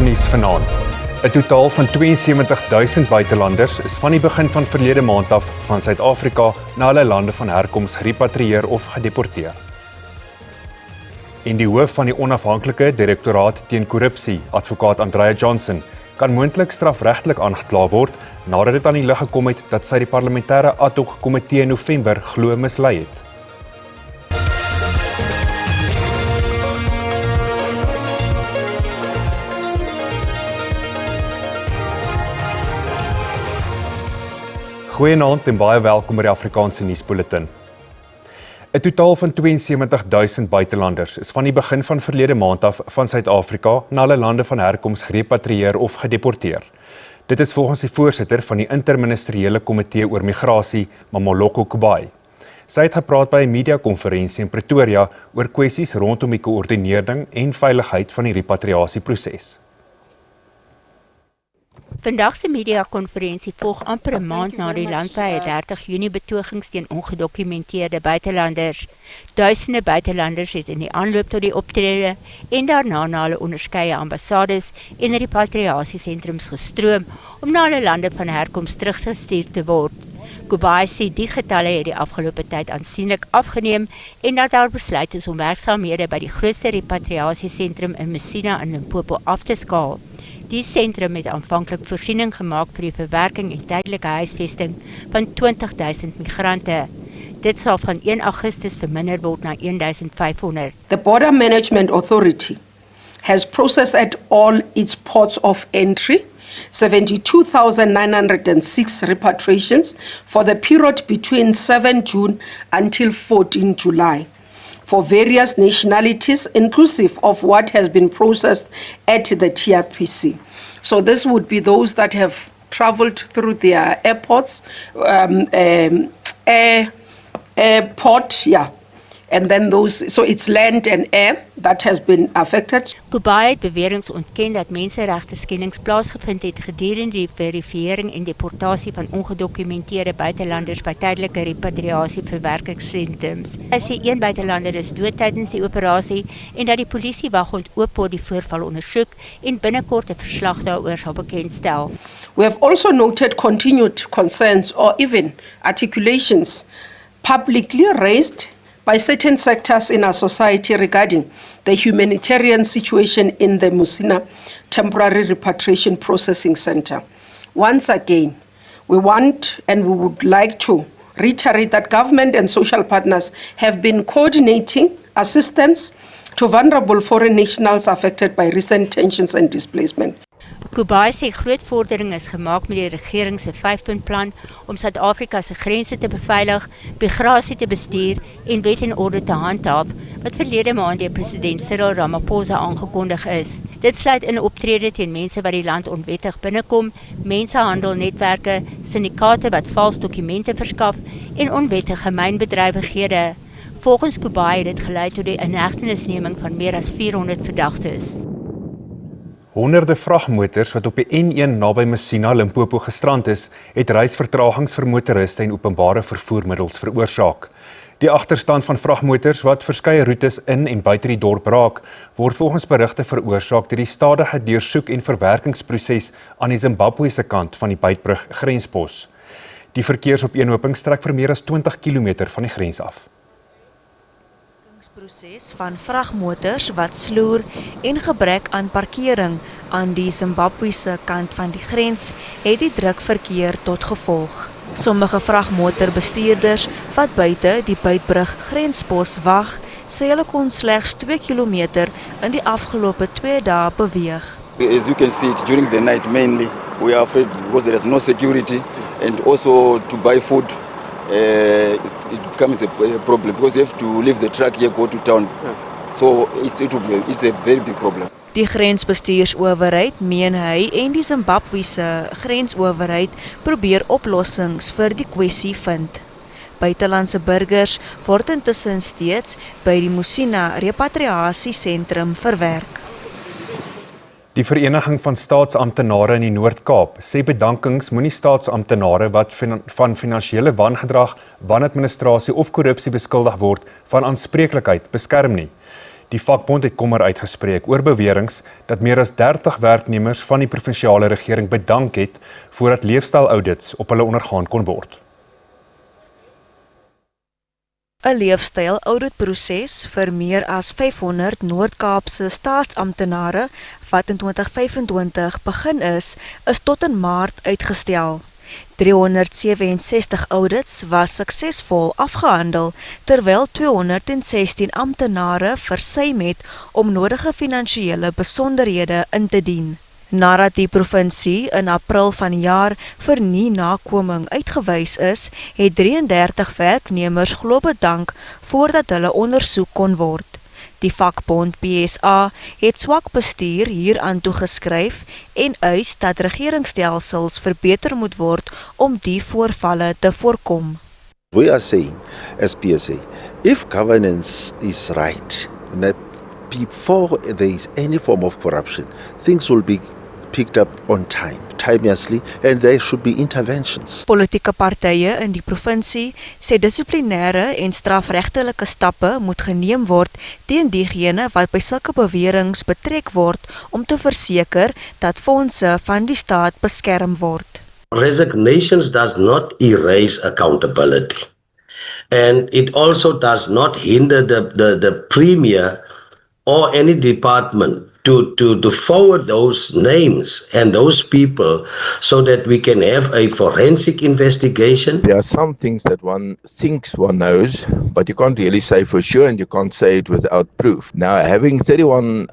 Sportnuus vanaand. 'n Totaal van 72.000 buitelanders is van die begin van verlede maand af van Suid-Afrika na hulle lande van herkoms gerepatrieer of gedeporteer. En die hoof van die onafhanklike direktoraat teen korrupsie, advokaat Andrea Johnson, kan moontlik strafregtelik aangekla word nadat dit aan die lig gekom het dat sy die parlementêre ad hoc komitee in November glo mislei het. Goeienaand en baie welkom by die Afrikaanse nuusbulletin. 'n Totaal van 72.000 buitelanders is van die begin van verlede maand af van Suid-Afrika na hulle lande van herkoms gerepatrieer of gedeporteer. Dit is volgens die voorsitter van die interministeriële komitee oor migrasie, Mamoloko Kubai. Sy het gepraat by 'n media-konferensie in Pretoria oor kwessies rondom die koördinering en veiligheid van die repatriasieproses. Vandag se media-konferensie volg amper 'n maand na die landwyse 30 Junie betogings teen ongedokumenteerde buitelanders. Duisende buitelanders het in die aanloop tot die optrede en daarna na hulle onderskeie ambassades en repatriasiesentrums gestroom om na hulle lande van herkoms teruggestuur te word. Kubai sê die getalle het die afgelope tyd aansienlik afgeneem en dat daar besluit is om werksaamhede by die grootste repatriasiesentrum in Messina in Limpopo af te skaal. Die sentrum het aanvanklik voorsiening gemaak vir die verwerking en tydelike huisvesting van 20.000 migrante. Dit sal van 1 Augustus verminder word na 1.500. The Border Management Authority has processed at all its ports of entry 72,906 repatriations for the period between 7 June until 14 July. For various nationalities, inclusive of what has been processed at the TRPC. So this would be those that have traveled through their airports, airport, and then those, so it's land and air that has been affected. Kubai het beweringe ontken dat menseregte skendings plaasgevind het gedurende die verifiering en deportasie van ongedokumenteerde buitelanders by tydelike repatriasieverwerkingssentrums. Hy sê 1 buitelander is dood tydens die operasie en dat die polisiewaghond Opo die voorval ondersoek en binnekort 'n verslag daaroor sal bekendstel. We have also noted continued concerns or even articulations publicly raised by certain sectors in our society regarding the humanitarian situation in the Musina Temporary Repatriation Processing Center. Once again, we want and we would like to reiterate that government and social partners have been coordinating assistance to vulnerable foreign nationals affected by recent tensions and displacement. Kubai sê groot vordering is gemaak met die regering se 5-puntplan om Suid-Afrika se grense te beveilig, migrasie te bestuur en wet en orde te handhaaf, wat verlede maand deur president Cyril Ramaphosa aangekondig is. Dit sluit in optrede teen mense wat die land onwettig binnekom, mensehandelnetwerke, syndikaate wat vals dokumente verskaf en onwettige mynbedrywighede. Volgens Kubai het dit gelei tot die inhegtenisneming van meer as 400 verdagtes. Honderde vragmotors wat op die N1 naby Messina, Limpopo gestrand is, het reisvertragings vir motoriste en openbare vervoermiddels veroorsaak. Die agterstand van vragmotors wat verskeie roetes in en buite die dorp raak, word volgens berigte veroorsaak deur die stadige deursoek en verwerkingsproses aan die Zimbabwese kant van die Beitbrug grenspos. Die verkeersopeenhoping strek vir meer as 20 km van die grens af. Proses van vragmotors wat sloer en gebrek aan parkering aan die Zimbabwese kant van die grens het die druk verkeer tot gevolg. Sommige vragmotorbestuurders wat buite die Beitbrug grenspos wag, sê hulle kon slegs 2 km in die afgelope 2 dae beweeg. As you can see it during the night mainly, we are afraid because there is no security and also to buy food. It becomes a problem because you have to leave the truck here, go to town. So it's a very big problem. Die grensbestuursowerheid meen hy en die Zimbabwese grensowerheid probeer oplossings vir die kwessie vind. Buitelandse burgers word intussen steeds by die Messina repatriasiesentrum verwerk. Die Vereniging van Staatsamptenare in die Noord-Kaap sê bedankings moenie staatsamptenare wat van finansiële wangedrag, wanadministrasie of korrupsie beskuldig word van aanspreeklikheid beskerm nie. Die vakbond het kommer uitgespreek oor beweringe dat meer as 30 werknemers van die provinsiale regering bedank het voordat leefstyl-audits op hulle ondergaan kon word. 'n leefstyl-auditproses vir meer as 500 Noord-Kaapse staatsamptenare wat in 2025 begin is tot in Maart uitgestel. 367 audits was suksesvol afgehandel, terwyl 216 amptenare versuim het om nodige finansiële besonderhede in te dien. Nadat die provinsie in April van die jaar vir nie nakoming uitgewys is, het 33 werknemers glo bedank voordat hulle ondersoek kon word. Die vakbond PSA het swak bestuur hieraan toegeskryf en eis dat regeringsstelsels verbeter moet word om die voorvalle te voorkom. We are saying, as PSA, if governance is right, that before there is any form of corruption, things will be picked up on time, timeously, and there should be interventions. Politieke partye in die provinsie sê dissiplinêre en strafregtelike stappe moet geneem word teen diegene wat by sulke beweringe betrek word om te verseker dat fondse van die staat beskerm word. Resignations does not erase accountability, and it also does not hinder the premier or any department to forward those names and those people so that we can have a forensic investigation. There are some things that one thinks one knows, but you can't really say for sure, and you can't say it without proof. Now, having 31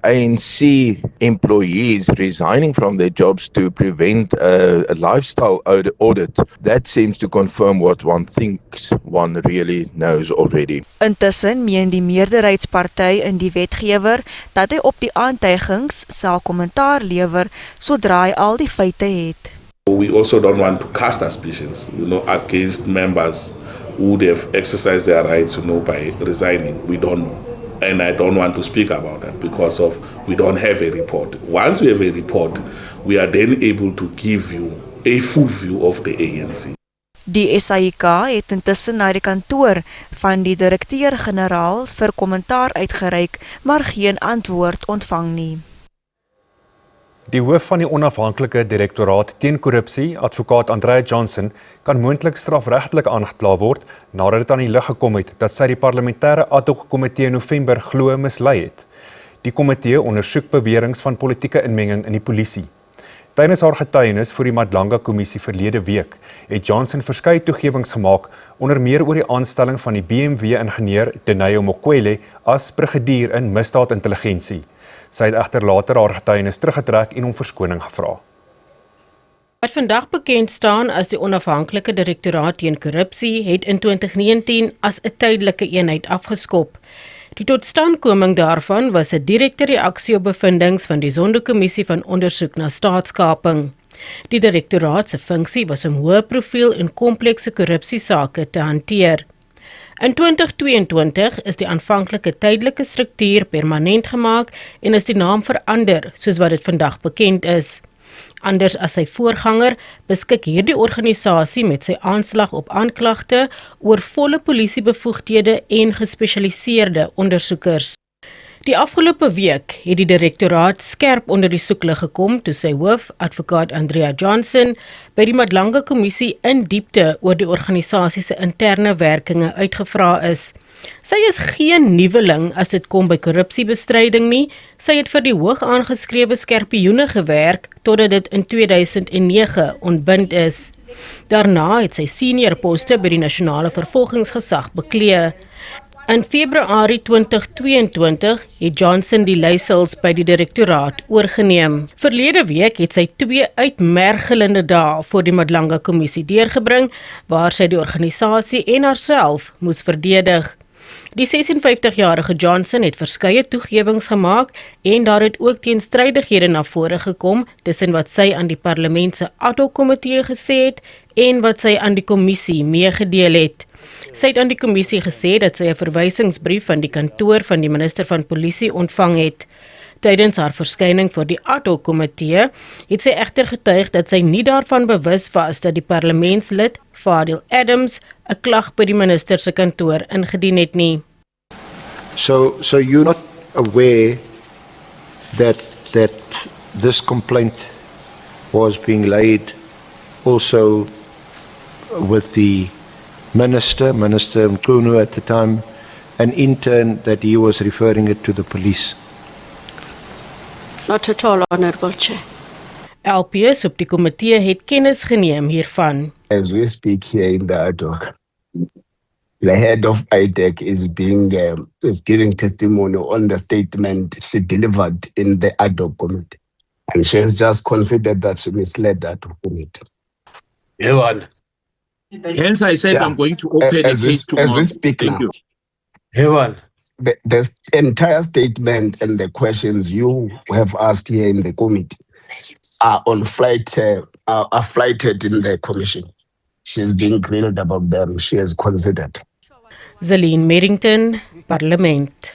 ANC employees resigning from their jobs to prevent a lifestyle audit, that seems to confirm what one thinks one really knows already. Intussen meen die meerderheidsparty in die wetgewer dat hy op die aantuigings sal kommentaar lewer sodra hy al die feite het. We also don't want to cast aspersions, against members who have exercised their rights, by resigning. We don't know. And I don't want to speak about that because we don't have a report. Once we have a report, we are then able to give you a full view of the ANC. Die SAIK het intussen na die kantoor van die direkteur-generaal vir kommentaar uitgereik, maar geen antwoord ontvang nie. Die hoof van die onafhanklike direktoraat teen korrupsie, advokaat Andrea Johnson, kan moontlik strafregtelik aangekla word nadat dit aan die lig gekom het dat sy die parlementêre ad hoc komitee in November glo mislei het. Die komitee ondersoek beweringe van politieke inmenging in die polisie. Tydens haar getuienis voor die Madlanga kommissie verlede week het Johnson verskeie toegewings gemaak, onder meer oor die aanstelling van die BMW-ingenieur Denayo Mokwele as brigadier in misdaadintelligensie. Sy het egter later haar getuienis teruggetrek en om verskoning gevra. Wat vandag bekend staan as die onafhanklike direktoraat teen korrupsie het in 2019 as 'n tydelike eenheid afgeskop. Die totstandkoming daarvan was 'n direkte reaksie op bevindinge van die Zondo-kommissie van ondersoek na staatskaping. Die direktoraat se funksie was om hoë profiel en komplekse korrupsiesake te hanteer. In 2022 is die aanvanklike tydelike struktuur permanent gemaak en is die naam verander soos wat dit vandag bekend is. Anders as sy voorganger, beskik hierdie organisasie met sy aanslag op aanklagte oor volle polisiebevoegdhede en gespesialiseerde ondersoekers. Die afgelope week het die direktoraat skerp onder die soeklig gekom toe sy hoof, advokaat Andrea Johnson, by die Madlanga kommissie in diepte oor die organisasie se interne werkinge uitgevra is. Sy is geen nuweling as dit kom by korrupsiebestryding nie. Sy het vir die hoog aangeskrewe skerpioene gewerk totdat dit in 2009 ontbind is. Daarna het sy senior poste by die nasionale vervolgingsgesag beklee. In Februarie 2022 het Johnson die leiersels by die direktoraat oorgeneem. Verlede week het sy 2 uitmergelende dae voor die Madlanga kommissie deurgebring, waar sy die organisasie en haarself moes verdedig. Die 56-jarige Johnson het verskeie toegewings gemaak en daar het ook teenstrydighede na vore gekom tussen wat sy aan die parlement se ad hoc komitee gesê het en wat sy aan die kommissie meegedeel het. Sy het aan die kommissie gesê dat sy 'n verwysingsbrief van die kantoor van die minister van polisie ontvang het. Tydens haar verskyning voor die ad hoc komitee het sy egter getuig dat sy nie daarvan bewus was dat die parlementslid Fadil Adams 'n klag by die minister se kantoor ingedien het nie. So you're not aware that this complaint was being laid also with the Minister Mkhunu at the time, and in turn that he was referring it to the police? Not at all, Honourable Chair. LPS op die komitee het kennis geneem hiervan. As we speak here in the ad hoc, the head of IDEC is giving testimony on the statement she delivered in the ad hoc committee. And she has just considered that she misled that committee. Hence, I said I'm going to open the case tomorrow. As we speak Thank now, you. the entire statement and the questions you have asked here in the committee are on are flighted in the commission. She's being grilled about them. She has considered. Zelene Merrington, Parlement.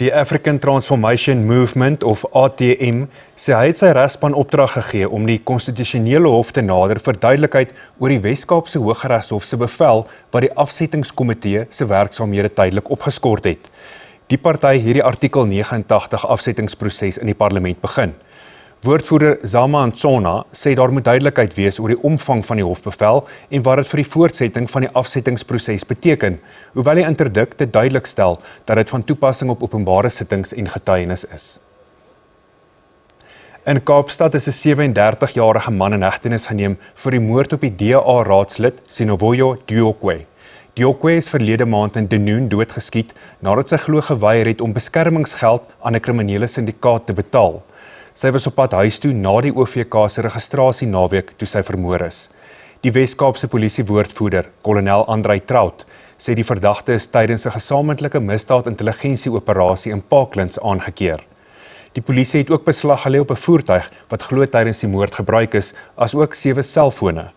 Die African Transformation Movement of ATM sê hy het sy regspan opdrag gegee om die konstitusionele hof te nader vir duidelikheid oor die Wes-Kaapse Hooggeregshof se bevel wat die afsettingskomitee se werksaamhede tydelik opgeskort het. Die party het die artikel 89 afsettingsproses in die parlement begin. Woordvoerder Zama Ntsona sê daar moet duidelikheid wees oor die omvang van die hofbevel en wat dit vir die voortsetting van die afsettingsproses beteken, hoewel die interdik dit duidelik stel dat dit van toepassing op openbare sittings en getuienis is. In Kaapstad is 'n 37-jarige man in hegtenis geneem vir die moord op die DA-raadslid Sinovoyo Diokwe. Diokwe is verlede maand in Dunoon doodgeskiet nadat sy glo geweier het om beskermingsgeld aan 'n kriminele syndikaat te betaal. Sy was op pad huis toe na die OVK se registrasie naweek toe sy vermoor is. Die Wes-Kaapse polisiewoordvoerder, kolonel Andrei Trout, sê die verdagte is tydens 'n gesamentlike misdaad-intelligensieoperasie in Parklands aangekeer. Die polisie het ook beslag gelê op 'n voertuig wat glo tydens die moord gebruik is, asook 7 selfone.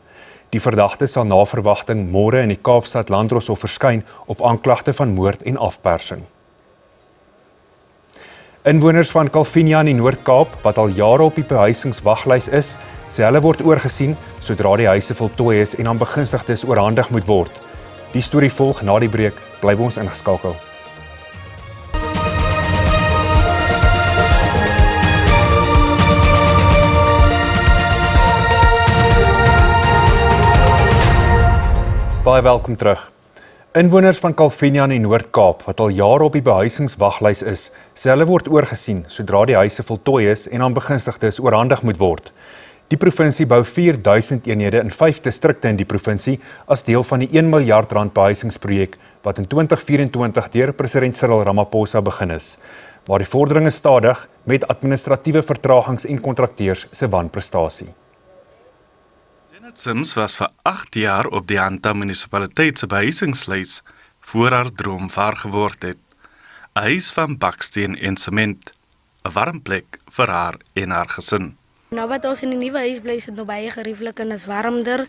Die verdagte sal na verwagting môre in die Kaapstad Landdroshof verskyn op aanklagte van moord en afpersing. Inwoners van Kalvinia in die Noord-Kaap, wat al jare op die behuisingswaglys is, sê hulle word oorgesien sodra die huise voltooi is en aan begunstigdes oorhandig moet word. Die storie volg na die breek, bly by ons ingeskakel. Baie welkom terug. Inwoners van Kalvinia in die Noord-Kaap, wat al jare op die behuisingswaglys is, sê hulle word oorgesien sodra die huise voltooi is en aan begunstigdes oorhandig moet word. Die provinsie bou 4000 eenhede in 5 distrikte in die provinsie as deel van die R1 miljard behuisingsprojek wat in 2024 deur president Cyril Ramaphosa begin is. Maar die vordering is stadig met administratiewe vertragings en kontrakteurs se wanprestasie. Sims was vir 8 jaar op die Anta munisipaliteit se behuisingslys voor haar droom waar geword het. 'n Huis van baksteen en sement, 'n warm plek vir haar en haar gesin. Nou wat ons in die nuwe huis bly, is dit nou baie gerieflik en is warmer.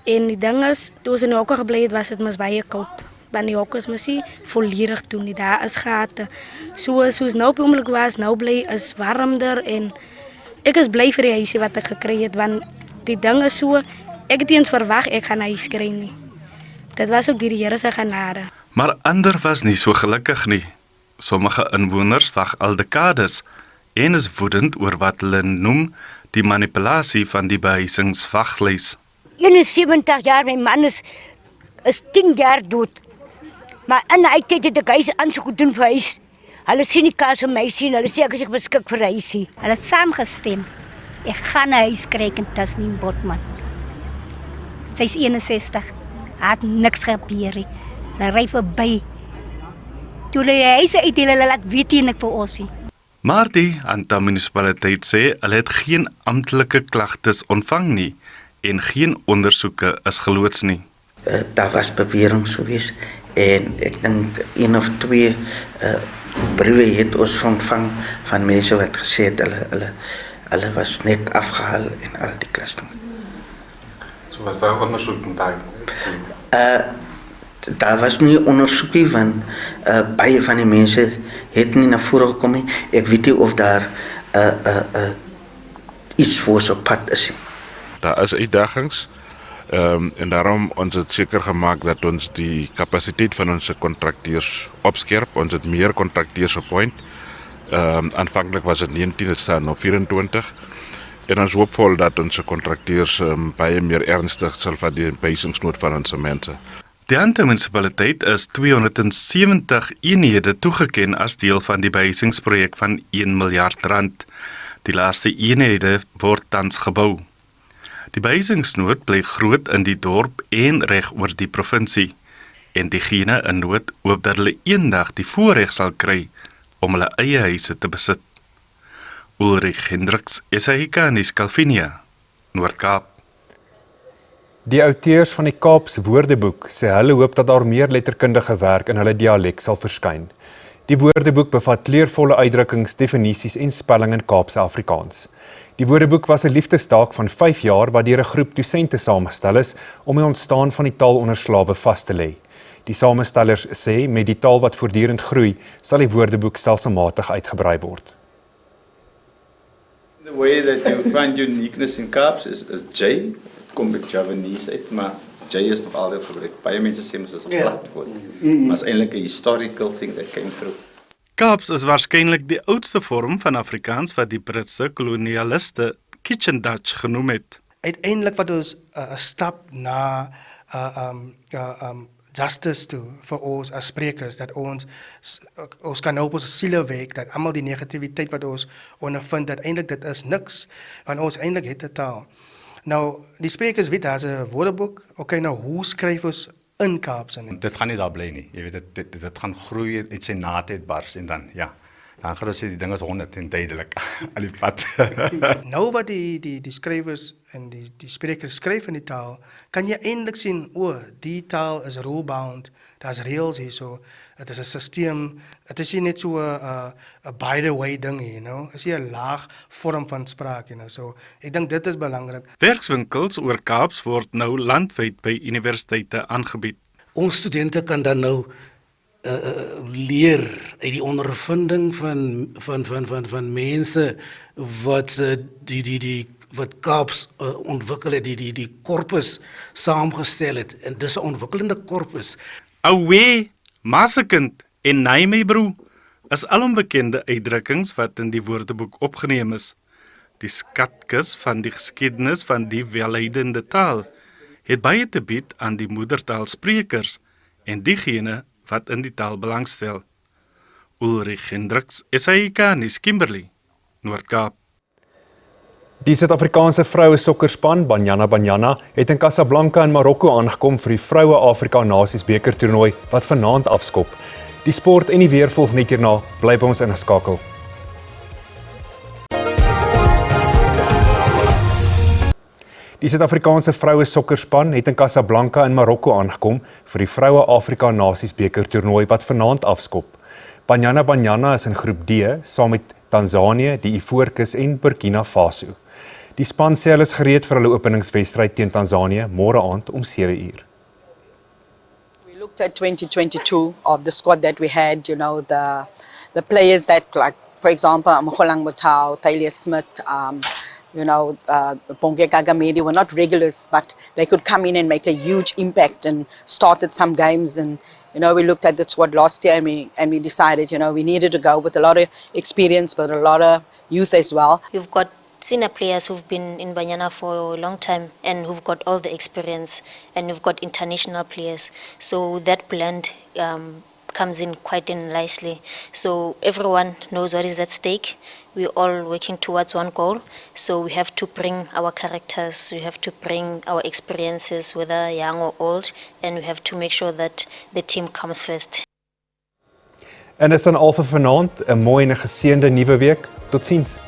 En die ding is, toe ons in die hokke gebly het, was dit mos baie koud. Want die hokke is mos nie volledig toe nie, daar is gate. Soos nou op die oomblik was, nou bly is warmer en ek is bly vir die huisie wat ek gekry het, want die ding is so, ek het eens verwag ek gaan 'n huis kry nie. Dit was ook die Here se genade. Maar ander was nie so gelukkig nie. Sommige inwoners wag al dekades en is woedend oor wat hulle noem die manipulasie van die behuisingswaglys. 71 jaar, my man is 10 jaar dood. Maar in die tyd het ek huis aansoek gedoen vir huis. Hulle sien die kaas van my sien, hulle sê ek is beskik vir huisie. Hulle het saamgestem. Ek gaan 'n huis kry en Tasneem Botman. Sy is 61. Het niks gebeur nie. Hulle ry verby. Toe hulle die huise uitdeel, hulle laat weet nie vir ons nie. Maar die Anta munisipaliteit sê hulle het geen amptelike klagtes ontvang nie en geen ondersoeke is geloods nie. Daar was beweringe geweest en ek dink 1 of 2 briewe het ons ontvang van mense wat gesê het hulle was net afgehaal en al die klasse. So was daar ondersoek in daai? Daar was nie ondersoekie, want baie van die mense het nie na vore gekom nie. Ek weet nie of daar iets voor ons op pad is. Daar is uitdagings en daarom ons het seker gemaak dat ons die kapasiteit van onze contracteurs opskerp. Ons het meer contracteurs appoint. Aanvankelijk was het 19, het staan op 24. En ons hoopvol dat onze contracteurs baie meer ernstig sal van die behuisingsnood van onze mensen. Die Anta munisipaliteit is 270 eenhede toegeken as deel van die behuisingsprojek van 1 miljard rand. Die laaste eenhede word tans gebou. Die behuisingsnood bly groot in die dorp en reg oor die provinsie. En diegene in nood hoop dat hulle eendag die voorreg sal kry om hulle eie huise te besit. Ulrich Hendriks, SAIK nuus Calvinia, Noord-Kaap. Die auteurs van die Kaaps Woordeboek sê hulle hoop dat daar meer letterkundige werk in hulle dialek sal verskyn. Die Woordeboek bevat kleurvolle uitdrukkings, definisies en spelling in Kaapse Afrikaans. Die Woordeboek was 'n liefdestaak van 5 jaar wat deur 'n groep dosente saamgestel is om die ontstaan van die taal onder slawe vas te lê. Die samestellers sê met die taal wat voortdurend groei, sal die Woordeboek stelselmatig uitgebrei word. The way that you find uniqueness in Kaaps is J. Het komt met Javanese uit, maar J is nog altijd gebruikt. Baie mense sê mos is 'n platwoord. Maar is eintlik 'n historical thing that came through. Kaaps is waarskynlik die oudste vorm van Afrikaans wat die Britse kolonialiste Kitchen Dutch genoem het. Uiteindelik wat ons 'n stap na justice toe vir ons as sprekers, dat ons kan nou op ons siele werk, dat almal die negativiteit wat ons ondervind, dat eintlik dit is niks, want ons eintlik het 'n taal. Nou, die sprekers weet, daar is 'n woordeboek, okay, nou hoe skryf ons in Kaaps? Dit gaan nie daar bly nie, jy weet, dit gaan groei en sy naadheid bars, en dan, ja, dan gaan ons sê, die ding is 100 en duidelik, al die pad. Nou wat die skrywers en die sprekers skryf in die taal, kan jy eintlik sien, die taal is rule-bound, daar's reëls hier so, het is 'n systeem, het is nie net so 'n by the way ding hier, you know, is hier 'n laag vorm van spraak, you know, so ek dink dit is belangrik. Werkswinkels oor Kaaps word nou landwyd by universiteite aangebied. Ons studente kan dan nou leer uit die ondervinding van mense wat wat Kaaps ontwikkel het, die korpus saamgestel het, en dis 'n ontwikkelende korpus. Awe, Massekind en Naai my broer is alombekende uitdrukkings wat in die Woordeboek opgeneem is. Die skatkis van die geskiedenis van die welleidende taal het baie te bied aan die moedertaalsprekers en diegene wat in die taal belangstel. Ulrich Hendriks, SAIK nuus Kimberley, Noord-Kaap. Die Suid-Afrikaanse vroue sokkerspan Banyana het in Casablanca in Marokko aangekom vir die Vroue Afrika Nasies beker toernooi wat vanaand afskop. Die sport en die weer volg net hierna, bly by ons ingeskakel. Die Suid-Afrikaanse vroue sokkerspan het in Casablanca in Marokko aangekom vir die Vroue Afrika Nasies beker toernooi wat vanaand afskop. Banyana is in groep D saam met Tanzanië, die Ivoorkus en Burkina Faso. Die span sê hulle is gereed vir hulle openingswedstryd teen Tanzanië môre aand om 7:00. We looked at 2022 of the squad that we had, you know, the players that, like, for example, Mkholang Motau, Talia Smith, you know, Bonge Kagamedi were not regulars, but they could come in and make a huge impact and started some games. And, you know, we looked at the squad last year and we decided, you know, we needed to go with a lot of experience, but a lot of youth as well. You've got senior players who've been in Banyana for a long time and who've got all the experience, and you've got international players. So that blend comes in quite in nicely. So everyone knows what is at stake. We're all working towards one goal. So we have to bring our characters, we have to bring our experiences, whether young or old, and we have to make sure that the team comes first. En dis dan al vir vanaand, 'n mooi en 'n geseënde nuwe week. Totsiens.